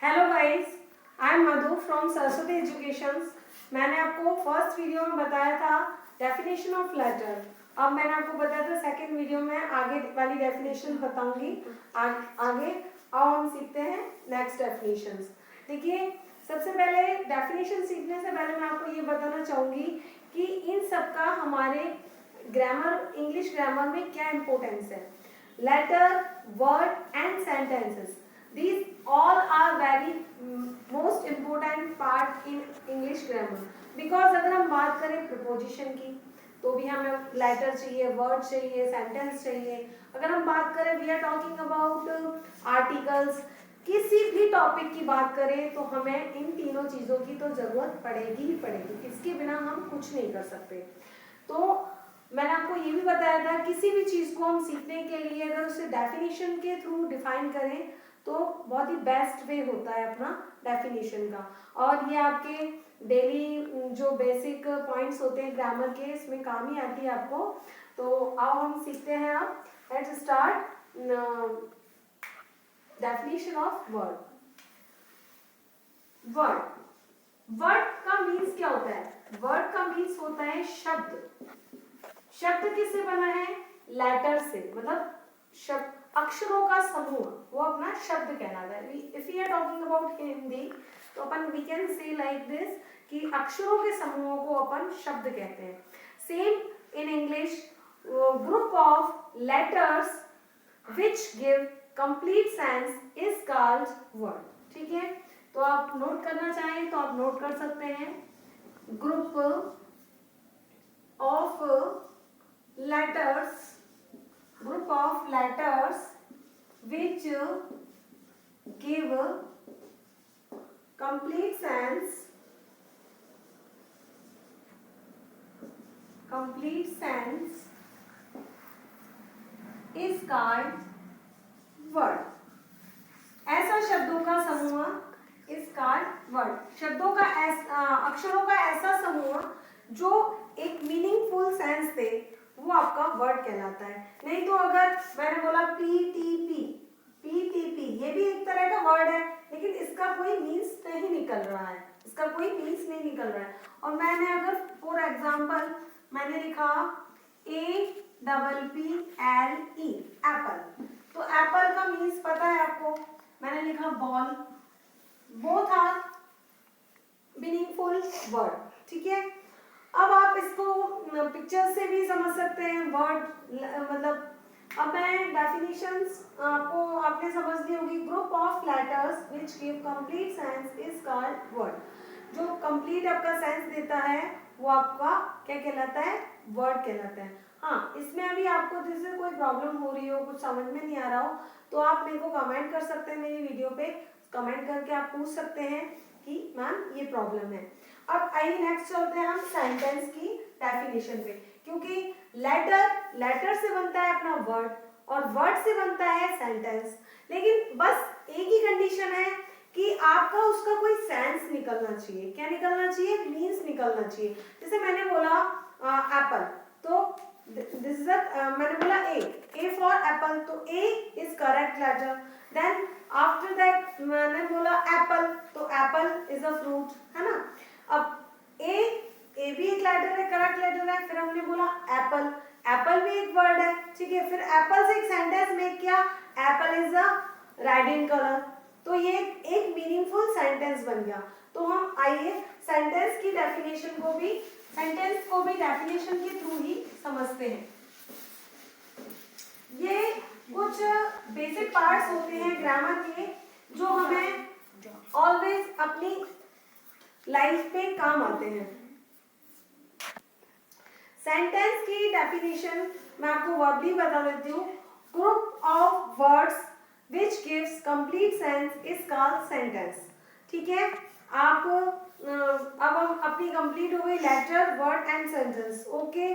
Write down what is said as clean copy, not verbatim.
Hello guys, I am Madhu from Saraswati educations. मैंने आपको first video में बताया था डेफिनेशन ऑफ लेटर। अब मैंने आपको बताया था सेकंड वीडियो में आगे वाली डेफिनेशन बताऊंगी। आगे आओ हम सीखते हैं नेक्स्ट डेफिनेशंस। देखिए, सबसे पहले डेफिनेशन सीखने से पहले मैं आपको ये बताना चाहूंगी कि इन सब का हमारे ग्रामर, इंग्लिश ग्रामर में क्या इंपॉर्टेंस है। Letter, word and sentences, these all are very most important part in English grammar, because अगर हम बात करें प्रपोजिशन की तो भी हमें लेटर चाहिए, वर्ड चाहिए, सेंटेंस चाहिए। अगर हम बात करें we are talking about articles, किसी भी टॉपिक की बात करें तो हमें इन तीनों चीज़ों की तो ज़रूरत पड़ेगी ही पड़ेगी। इसके बिना हम कुछ नहीं कर सकते। तो मैंने आपको ये भी बताया था किसी भी चीज़ को हम सीखने के लिए अगर उसे डेफिनेशन के थ्रू डिफाइन करें तो बहुत ही बेस्ट वे होता है अपना डेफिनेशन का। और ये आपके डेली जो बेसिक पॉइंट्स होते हैं ग्रामर के, इसमें काम ही आती है आपको। तो आओ हम सीखते हैं। अब let's start definition of word. Word का मीन्स क्या होता है? वर्ड का मीन्स होता है शब्द। शब्द किससे बना है? लेटर से, मतलब शब्द अक्षरों का समूह, वो अपना शब्द कहलाता है। If we are talking about Hindi तो अपन we can say like this कि अक्षरों के समूहों को अपन शब्द कहते हैं। Same in English, group of letters which give complete sense is called word. ठीक है, तो आप नोट करना चाहें तो आप नोट कर सकते हैं। Group of letters, group of letters which give complete sense is called word। ऐसा शब्दों का समूह is called word। शब्दों का अक्षरों का ऐसा समूह जो एक मीनिंगफुल सेंस दे वो आपका वर्ड कहलाता है। नहीं तो अगर मैंने बोला पीटीपी, पीटीपी ये भी एक तरह का वर्ड है, लेकिन इसका कोई मीन्स नहीं निकल रहा है, इसका कोई मीन्स नहीं निकल रहा है। और मैंने अगर फॉर एग्जांपल मैंने लिखा APPLE एप्पल, तो एप्पल का मीन्स पता है आपको। मैंने लिखा ball, both are meaningful word. ठीक है, अब आप इसको पिक्चर से भी समझ सकते हैं वर्ड, मतलब अब मैं डेफिनेशंस आपको आपने समझ ली होगी। Group of letters which give complete sense is called word. जो कंप्लीट आपका सेंस देता है वो आपका क्या कहलाता है? वर्ड कहलाता है। हाँ, इसमें अभी आपको जैसे कोई प्रॉब्लम हो रही हो, कुछ समझ में नहीं आ रहा हो, तो आप मेरे को कमेंट कर सकते हैं। मेरी वीडियो पे कमेंट करके आप पूछ सकते हैं कि मैम ये प्रॉब्लम है। अब आइए नेक्स्ट चलते हैं हम सेंटेंस की डेफिनेशन पे, क्योंकि लेटर से बनता है अपना वर्ड और वर्ड से बनता है सेंटेंस। लेकिन बस एक ही कंडीशन है कि आपका उसका कोई सेंस निकलना चाहिए। क्या निकलना चाहिए? मीन्स निकलना चाहिए। जैसे मैंने बोला एप्पल, तो दिस इज मैंने बोला ए फॉर एप्पल, तो A is correct letter. Then after that मैंने बोला एप्पल, तो एप्पल इज अ फ्रूट, है ना। अब ए भी एक लेटर है, करेक्ट लेटर है। फिर हमने बोला एप्पल, एप्पल भी एक वर्ड है। ठीक है, फिर एप्पल से एक सेंटेंस मेक किया, Apple is a red in colour, तो ये एक मीनिंगफुल सेंटेंस बन गया। तो हम आइए सेंटेंस को भी डेफिनेशन के थ्रू ही समझते हैं। ये कुछ बेसिक पार्ट्स होते हैं ग्रामर के जो हमें ऑलवेज अपनी लाइफ में काम आते हैं। सेंटेंस की डेफिनेशन मैं आपको वर्बली बता देती हूँ। Group of words which gives complete sense is called sentence. ठीक है, आप अब हम अपनी कंप्लीट हो गई letter, word and sentence. Okay,